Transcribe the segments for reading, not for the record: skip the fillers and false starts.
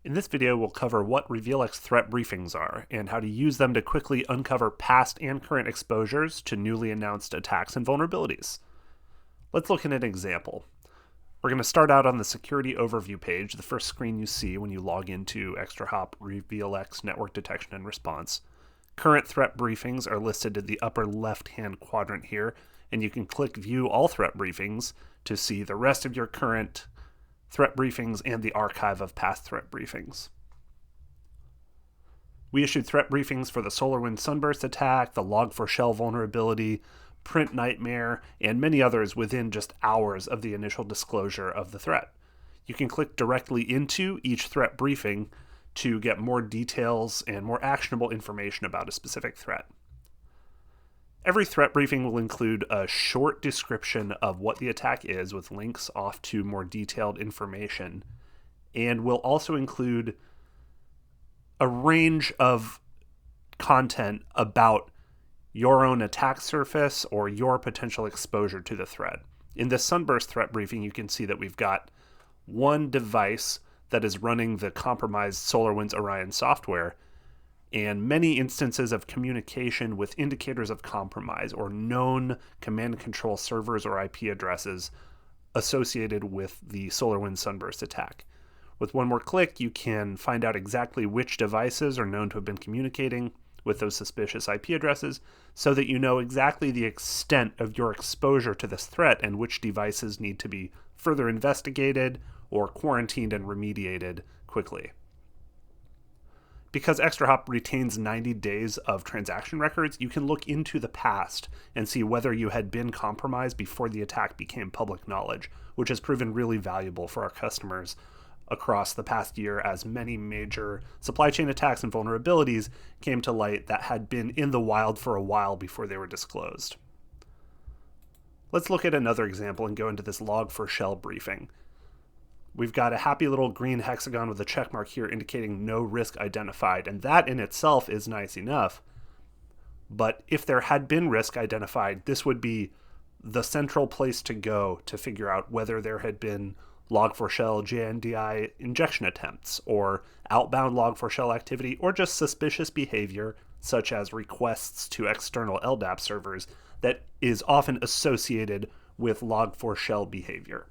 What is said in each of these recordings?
In this video, we'll cover what RevealX threat briefings are and how to use them to quickly uncover past and current exposures to newly announced attacks and vulnerabilities. Let's look at an example. We're going to start out on the security overview page, the first screen you see when you log into ExtraHop RevealX Network Detection and Response. Current threat briefings are listed in the upper left-hand quadrant here, and you can click View All Threat Briefings to see the rest of your current threat briefings and the archive of past threat briefings. We issued threat briefings for the SolarWinds Sunburst attack, the Log4Shell vulnerability, Print Nightmare, and many others within just hours of the initial disclosure of the threat. You can click directly into each threat briefing to get more details and more actionable information about a specific threat. Every threat briefing will include a short description of what the attack is with links off to more detailed information, and will also include a range of content about your own attack surface or your potential exposure to the threat. In this Sunburst threat briefing, you can see that we've got one device that is running the compromised SolarWinds Orion software, and many instances of communication with indicators of compromise or known command and control servers or IP addresses associated with the SolarWinds Sunburst attack. With one more click, you can find out exactly which devices are known to have been communicating with those suspicious IP addresses so that you know exactly the extent of your exposure to this threat and which devices need to be further investigated or quarantined and remediated quickly. Because ExtraHop retains 90 days of transaction records, you can look into the past and see whether you had been compromised before the attack became public knowledge, which has proven really valuable for our customers across the past year as many major supply chain attacks and vulnerabilities came to light that had been in the wild for a while before they were disclosed. Let's look at another example and go into this Log4Shell briefing. We've got a happy little green hexagon with a check mark here indicating no risk identified, and that in itself is nice enough. But if there had been risk identified, this would be the central place to go to figure out whether there had been Log4Shell JNDI injection attempts, or outbound Log4Shell activity, or just suspicious behavior, such as requests to external LDAP servers, that is often associated with Log4Shell behavior.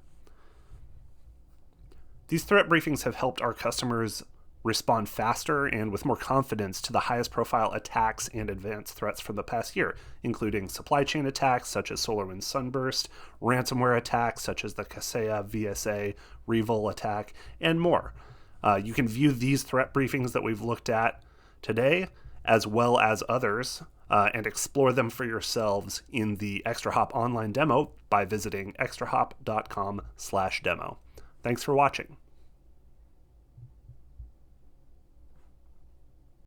These threat briefings have helped our customers respond faster and with more confidence to the highest profile attacks and advanced threats from the past year, including supply chain attacks such as SolarWinds Sunburst, ransomware attacks such as the Kaseya VSA RevealX attack, and more. You can view these threat briefings that we've looked at today, as well as others, and explore them for yourselves in the ExtraHop online demo by visiting extrahop.com/demo. Thanks for watching.